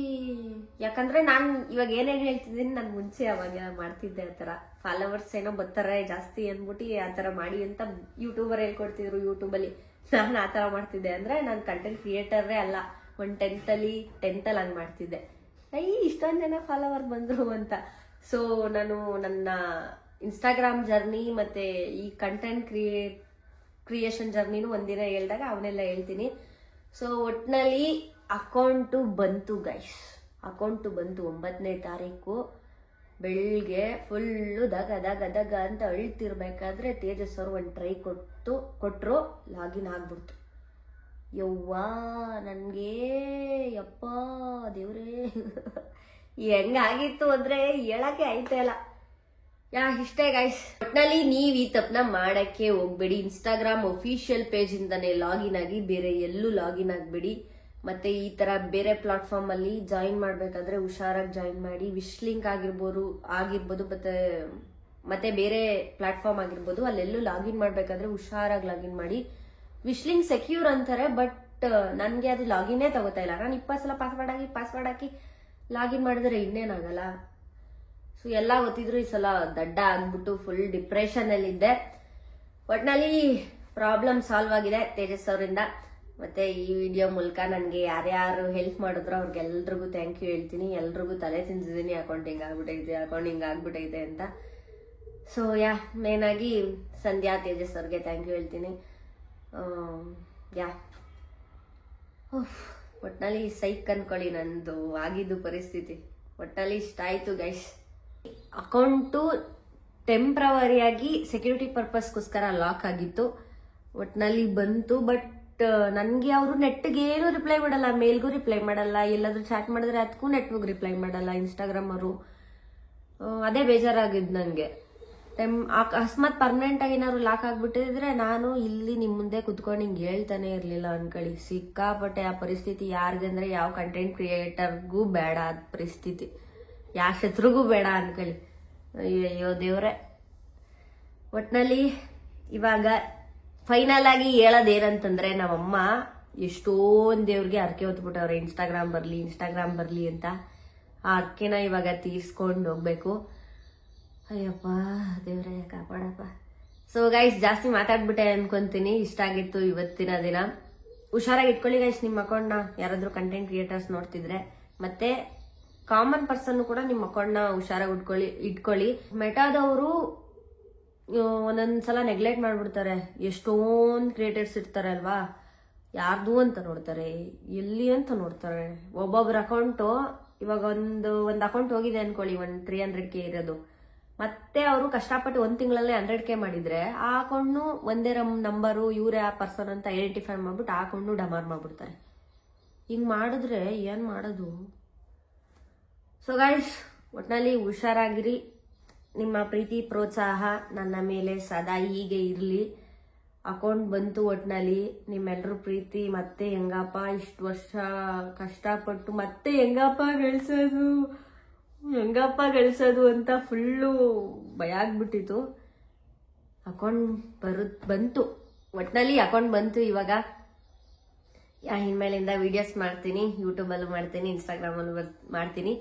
[SPEAKER 1] ಯಾಕಂದ್ರೆ ನಾನು ಇವಾಗ ಏನೇನು ಹೇಳ್ತಿದ್ದೀನಿ, ನಾನು ಮುಂಚೆ ಅವಾಗ ಮಾಡ್ತಿದ್ದೆ ಆ ಥರ. ಫಾಲೋವರ್ಸ್ ಏನೋ ಬರ್ತಾರೆ ಜಾಸ್ತಿ ಅಂದ್ಬಿಟ್ಟು ಆ ಥರ ಮಾಡಿ ಅಂತ ಯೂಟ್ಯೂಬರ್ ಹೇಳ್ಕೊಡ್ತಿದ್ರು ಯೂಟ್ಯೂಬಲ್ಲಿ. ನಾನು ಆ ಥರ ಮಾಡ್ತಿದ್ದೆ. ಅಂದರೆ ನಾನು ಕಂಟೆಂಟ್ ಕ್ರಿಯೇಟರೇ ಅಲ್ಲ, ಒಂದು 10th ಹಂಗೆ ಮಾಡ್ತಿದ್ದೆ. ಇಷ್ಟೊಂದು ಜನ ಫಾಲೋವರ್ ಬಂದರು ಅಂತ. ಸೊ ನಾನು ನನ್ನ ಇನ್ಸ್ಟಾಗ್ರಾಮ್ ಜರ್ನಿ ಮತ್ತು ಈ ಕಂಟೆಂಟ್ ಕ್ರಿಯೇಷನ್ ಜರ್ನಿನೂ ಒಂದಿನ ಹೇಳಿದಾಗ ಅವನ್ನೆಲ್ಲ ಹೇಳ್ತೀನಿ. ಸೊ ಒಟ್ಟಿನಲ್ಲಿ ಅಕೌಂಟು ಬಂತು ಗೈಸ್. ಅಕೌಂಟು ಬಂತು 9ನೇ ತಾರೀಕು ಬೆಳಿಗ್ಗೆ. ಫುಲ್ಲು ದಗ ದಗ ದಗ ಅಂತ ಅಳ್ತಿರ್ಬೇಕಾದ್ರೆ ತೇಜಸ್ ಅವರು ಒಂದು ಟ್ರೈ ಕೊಟ್ಟರು, ಲಾಗಿನ್ ಆಗ್ಬಿಡ್ತು. ಯವ್ವಾ ನನಗೆ ಯಪ್ಪ ದೇವ್ರೇ ಹೆಂಗಾಗಿತ್ತು ಅಂದರೆ ಹೇಳಕ್ಕೆ ಆಯ್ತಾ ಇಲ್ಲ. ಇಷ್ಟೇ ಗೈಸ್. ಒಟ್ನಲ್ಲಿ ನೀವು ಈ ತಪ್ಪನ್ನ ಮಾಡಕ್ಕೆ ಹೋಗ್ಬೇಡಿ. ಇನ್ಸ್ಟಾಗ್ರಾಮ್ ಅಫಿಷಿಯಲ್ ಪೇಜ್ ಇಂದಾನೆ ಲಾಗಿನ್ ಆಗಿ, ಬೇರೆ ಎಲ್ಲೂ ಲಾಗಿನ್ ಆಗಬೇಡಿ. ಮತ್ತೆ ಈ ತರ ಬೇರೆ ಪ್ಲಾಟ್ಫಾರ್ಮ್ ಅಲ್ಲಿ ಜಾಯಿನ್ ಮಾಡ್ಬೇಕಾದ್ರೆ ಹುಷಾರಾಗಿ ಜಾಯಿನ್ ಮಾಡಿ. ವಿಶ್ ಲಿಂಕ್ ಆಗಿರ್ಬೋದು ಮತ್ತೆ ಬೇರೆ ಪ್ಲಾಟ್ಫಾರ್ಮ್ ಆಗಿರ್ಬೋದು, ಅಲ್ಲೆಲ್ಲೂ ಲಾಗಿನ್ ಮಾಡ್ಬೇಕಾದ್ರೆ ಹುಷಾರಾಗಿ ಲಾಗಿನ್ ಮಾಡಿ. ವಿಶ್ ಲಿಂಕ್ ಸೆಕ್ಯೂರ್ ಅಂತಾರೆ, ಬಟ್ ನನಗೆ ಅದು ಲಾಗಿನ್ನೇ ತಗೋತಾ ಇಲ್ಲ. ನಾನು 20 ಸಲ ಪಾಸ್ವರ್ಡ್ ಹಾಕಿ ಲಾಗಿನ್ ಮಾಡಿದ್ರೆ ಇನ್ನೇನಾಗಲ್ಲ. ಸೊ ಎಲ್ಲ ಗೊತ್ತಿದ್ರು ಈ ಸಲ ದಡ್ಡ ಆಗ್ಬಿಟ್ಟು ಫುಲ್ ಡಿಪ್ರೆಷನ್ ಅಲ್ಲಿದ್ದೆ. ಒಟ್ನಲ್ಲಿ ಪ್ರಾಬ್ಲಮ್ ಸಾಲ್ವ್ ಆಗಿದೆ ತೇಜಸ್ ಅವರಿಂದ. ಮತ್ತೆ ಈ ವಿಡಿಯೋ ಮೂಲಕ ನನಗೆ ಯಾರ್ಯಾರು ಹೆಲ್ಪ್ ಮಾಡಿದ್ರು ಅವ್ರಿಗೆಲ್ರಿಗೂ ಥ್ಯಾಂಕ್ ಯು ಹೇಳ್ತೀನಿ. ಎಲ್ರಿಗೂ ತಲೆ ತಿನ್ಸಿದ್ದೀನಿ ಅಕೌಂಟ್ ಹಿಂಗೆ ಆಗ್ಬಿಟ್ಟೈತೆ ಅಂತ. ಸೊ ಮೇನ್ ಆಗಿ ಸಂಧ್ಯಾ ತೇಜಸ್ ಅವ್ರಿಗೆ ಥ್ಯಾಂಕ್ ಯು ಹೇಳ್ತೀನಿ. ಒಟ್ನಲ್ಲಿ ಸೈಕ್ ಅನ್ಕೊಳ್ಳಿ ನಂದು ಆಗಿದ್ದು ಪರಿಸ್ಥಿತಿ. ಒಟ್ನಲ್ಲಿ ಇಷ್ಟ ಆಯ್ತು ಗೈಸ್. ಅಕೌಂಟು ಟೆಂಪ್ರವರಿಯಾಗಿ ಸೆಕ್ಯೂರಿಟಿ ಪರ್ಪಸ್ಗೋಸ್ಕರ ಲಾಕ್ ಆಗಿತ್ತು. ಒಟ್ನಲ್ಲಿ ಬಂತು. ಬಟ್ ನನಗೆ ಅವರು ನೆಟ್ಗೆ ಏನು ರಿಪ್ಲೈ ಮಾಡಲ್ಲ, ಮೇಲ್ಗೂ ರಿಪ್ಲೈ ಮಾಡಲ್ಲ, ಎಲ್ಲಾದ್ರೂ ಚಾಟ್ ಮಾಡಿದ್ರೆ ಅದಕ್ಕೂ ನೆಟ್ಗೂ ರಿಪ್ಲೈ ಮಾಡಲ್ಲ ಇನ್ಸ್ಟಾಗ್ರಾಮ್ ಅವರು. ಅದೇ ಬೇಜಾರಾಗಿದ್ದು ನನಗೆ. ಅಕಸ್ಮಾತ್ ಪರ್ಮನೆಂಟ್ ಆಗಿ ಏನಾದ್ರು ಲಾಕ್ ಆಗ್ಬಿಟ್ಟಿದ್ರೆ ನಾನು ಇಲ್ಲಿ ನಿಮ್ಮ ಮುಂದೆ ಕುತ್ಕೊಂಡು ಹಿಂಗೆ ಹೇಳ್ತಾನೆ ಇರಲಿಲ್ಲ ಅನ್ಕೊಳ್ಳಿ. ಸಿಕ್ಕಾಪಟ್ಟೆ ಆ ಪರಿಸ್ಥಿತಿ ಯಾರಿಗಂದ್ರೆ ಯಾವ ಕಂಟೆಂಟ್ ಕ್ರಿಯೇಟರ್ಗೂ ಬೇಡ ಅದ್ ಪರಿಸ್ಥಿತಿ, ಯಾವ ಶತ್ರುಗೂ ಬೇಡ ಅನ್ಕೊಳ್ಳಿ. ಅಯ್ಯೋ ದೇವ್ರೆ. ಒಟ್ನಲ್ಲಿ ಇವಾಗ ಫೈನಲ್ ಆಗಿ ಹೇಳೋದೇನಂತಂದ್ರೆ, ನಮ್ಮಮ್ಮ ಎಷ್ಟೊಂದು ದೇವ್ರಿಗೆ ಅರ್ಕೆ ಹೊತ್ಬಿಟ್ಟವ್ರೆ ಇನ್ಸ್ಟಾಗ್ರಾಮ್ ಬರಲಿ ಅಂತ. ಆ ಅರ್ಕೆನ ಇವಾಗ ತೀರ್ಸ್ಕೊಂಡು ಹೋಗ್ಬೇಕು. ಅಯ್ಯಪ್ಪ ದೇವ್ರೆ ಕಾಪಾಡಪ್ಪ. ಸೊ ಗೈಸ್ ಜಾಸ್ತಿ ಮಾತಾಡ್ಬಿಟ್ಟೆ ಅನ್ಕೊಂತೀನಿ. ಇಷ್ಟ ಆಗಿತ್ತು ಇವತ್ತಿನ ದಿನ. ಹುಷಾರಾಗಿ ಇಟ್ಕೊಳ್ಳಿ ಗೈಸ್ ನಿಮ್ಮ ಅಕೌಂಟ್ನ, ಯಾರಾದ್ರೂ ಕಂಟೆಂಟ್ ಕ್ರಿಯೇಟರ್ಸ್ ನೋಡ್ತಿದ್ರೆ. ಮತ್ತೆ ಕಾಮನ್ ಪರ್ಸನ್ ಕೂಡ ನಿಮ್ಮ ಅಕೌಂಟ್ನ ಹುಷಾರಾಗಿ ಇಟ್ಕೊಳ್ಳಿ. ಮೆಟಾದವರು ಒಂದೊಂದ್ಸಲ ನೆಗ್ಲೆಕ್ಟ್ ಮಾಡ್ಬಿಡ್ತಾರೆ. ಎಷ್ಟೊಂದು ಕ್ರಿಯೇಟರ್ಸ್ ಇರ್ತಾರೆ ಅಲ್ವಾ, ಯಾರ್ದು ಅಂತ ನೋಡ್ತಾರೆ, ಎಲ್ಲಿ ಅಂತ ನೋಡ್ತಾರೆ. ಒಬ್ಬೊಬ್ರ ಅಕೌಂಟು ಇವಾಗ ಒಂದು ಅಕೌಂಟ್ ಹೋಗಿದೆ ಅನ್ಕೊಳ್ಳಿ, 300K ಇರೋದು. ಮತ್ತೆ ಅವರು ಕಷ್ಟಪಟ್ಟು 1 ತಿಂಗಳಲ್ಲೇ 100K ಮಾಡಿದ್ರೆ ಆ ಅಕೌಂಟ್ನು ಒಂದೇ ನಂಬರು ಇವರೇ ಆ ಪರ್ಸನ್ ಅಂತ ಐಡೆಂಟಿಫೈ ಮಾಡ್ಬಿಟ್ಟು ಆ ಅಕೌಂಟ್ನು ಡಮಾರ್ ಮಾಡ್ಬಿಡ್ತಾರೆ. ಹಿಂಗ್ ಮಾಡಿದ್ರೆ ಏನ್ ಮಾಡೋದು? ಸೊ ಗೈಸ್ ಒಟ್ನಲ್ಲಿ ಹುಷಾರಾಗಿರಿ. ನಿಮ್ಮ ಪ್ರೀತಿ ಪ್ರೋತ್ಸಾಹ ನನ್ನ ಮೇಲೆ ಸದಾ ಹೀಗೆ ಇರಲಿ. ಅಕೌಂಟ್ ಬಂತು. ಒಟ್ನಲ್ಲಿ ನಿಮ್ಮೆಲ್ಲರೂ ಪ್ರೀತಿ ಮತ್ತೆ ಹೆಂಗಪ್ಪ ಇಷ್ಟು ವರ್ಷ ಕಷ್ಟಪಟ್ಟು ಮತ್ತೆ ಹೆಂಗಪ್ಪ ಗಳಿಸೋದು ಅಂತ ಫುಲ್ಲು ಭಯ ಆಗ್ಬಿಟ್ಟಿತ್ತು. ಅಕೌಂಟ್ ಬಂತು. ಒಟ್ನಲ್ಲಿ ಅಕೌಂಟ್ ಬಂತು. ಇವಾಗ ಇನ್ಮೇಲಿಂದ ವಿಡಿಯೋಸ್ ಮಾಡ್ತೀನಿ, ಯೂಟ್ಯೂಬಲ್ಲೂ ಮಾಡ್ತೀನಿ, ಇನ್ಸ್ಟಾಗ್ರಾಮಲ್ಲೂ ಮಾಡ್ತೀನಿ.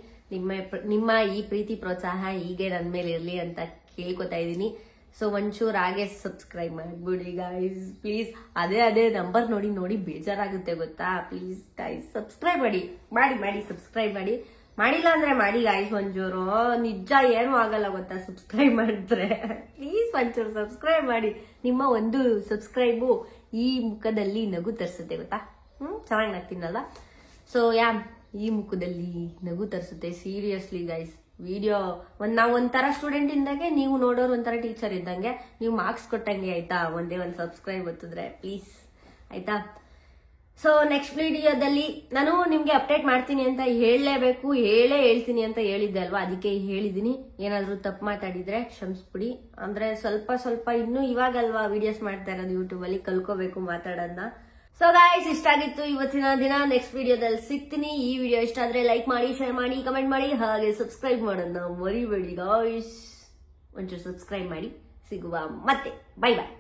[SPEAKER 1] ನಿಮ್ಮ ಈ ಪ್ರೀತಿ ಪ್ರೋತ್ಸಾಹ ಹೀಗೆ ನನ್ನ ಮೇಲೆ ಇರಲಿ ಅಂತ ಕೇಳ್ಕೊತಾ ಇದ್ದೀನಿ. ಸೊ ಒಂಚೂರು ಹಾಗೆ ಸಬ್ಸ್ಕ್ರೈಬ್ ಮಾಡ್ಬಿಡಿ ಗೈಸ್ ಪ್ಲೀಸ್. ಅದೇ ನಂಬರ್ ನೋಡಿ ಬೇಜಾರಾಗುತ್ತೆ ಗೊತ್ತಾ. ಪ್ಲೀಸ್ ಗೈಸ್ ಸಬ್ಸ್ಕ್ರೈಬ್ ಮಾಡಿ ಸಬ್ಸ್ಕ್ರೈಬ್ ಮಾಡಿಲ್ಲ ಅಂದ್ರೆ ಮಾಡಿ ಗೈಸ್ ಒಂಚೂರು. ನಿಜ ಏನೂ ಆಗಲ್ಲ ಗೊತ್ತಾ ಸಬ್ಸ್ಕ್ರೈಬ್ ಮಾಡಿದ್ರೆ. ಪ್ಲೀಸ್ ಒಂಚೂರು ಸಬ್ಸ್ಕ್ರೈಬ್ ಮಾಡಿ. ನಿಮ್ಮ ಒಂದು ಸಬ್ಸ್ಕ್ರೈಬು ಈ ಮುಖದಲ್ಲಿ ನಗು ತರಿಸುತ್ತೆ ಗೊತ್ತಾ. ಚೆನ್ನಾಗಿ ನಗ್ತೀನಲ್ಲ. ಸೊ ಈ ಮುಖದಲ್ಲಿ ನಗು ತರಿಸುತ್ತೆ. ಸೀರಿಯಸ್ಲಿ ಗೈಸ್ ವಿಡಿಯೋ ನಾವು ಒಂಥರ ಸ್ಟೂಡೆಂಟ್ ಇದ್ದಂಗೆ, ನೀವು ನೋಡೋರು ಒಂಥರ ಟೀಚರ್ ಇದ್ದಂಗೆ, ನೀವು ಮಾರ್ಕ್ಸ್ ಕೊಟ್ಟಂಗೆ ಆಯ್ತಾ. ಒಂದೇ ಒಂದು ಸಬ್ಸ್ಕ್ರೈಬ್ ಒತ್ತಿದ್ರೆ ಪ್ಲೀಸ್ ಆಯ್ತಾ. ಸೊ ನೆಕ್ಸ್ಟ್ ವಿಡಿಯೋದಲ್ಲಿ ನಾನು ನಿಮ್ಗೆ ಅಪ್ಡೇಟ್ ಮಾಡ್ತೀನಿ ಅಂತ ಹೇಳ್ತೀನಿ ಅಂತ ಹೇಳಿದ್ದೆ ಅಲ್ವಾ, ಅದಕ್ಕೆ ಹೇಳಿದೀನಿ. ಏನಾದ್ರು ತಪ್ಪು ಮಾತಾಡಿದ್ರೆ ಕ್ಷಮಿಸ್ಬಿಡಿ. ಅಂದ್ರೆ ಸ್ವಲ್ಪ ಇನ್ನೂ ಇವಾಗಲ್ವಾ ವಿಡಿಯೋಸ್ ಮಾಡ್ತಾ ಇರೋದು ಯೂಟ್ಯೂಬ್ ಅಲ್ಲಿ, ಕಲ್ಕೋಬೇಕು ಮಾತಾಡೋದನ್ನ. ಸೊ ಗಾಯ್ಸ್ ಇಷ್ಟ ಆಗಿತ್ತು ಇವತ್ತಿನ ದಿನ. ನೆಕ್ಸ್ಟ್ ವಿಡಿಯೋದಲ್ಲಿ ಸಿಗ್ತೀನಿ. ಈ ವಿಡಿಯೋ ಇಷ್ಟ ಆದ್ರೆ ಲೈಕ್ ಮಾಡಿ, ಶೇರ್ ಮಾಡಿ, ಕಮೆಂಟ್ ಮಾಡಿ, ಹಾಗೆ ಸಬ್ಸ್ಕ್ರೈಬ್ ಮಾಡೋದನ್ನ ಮರಿಬೇಡಿ ಗಾಯ್ಸ್. ಒಂಚೂರು ಸಬ್ಸ್ಕ್ರೈಬ್ ಮಾಡಿ. ಸಿಗುವ ಮತ್ತೆ. ಬೈ ಬಾಯ್.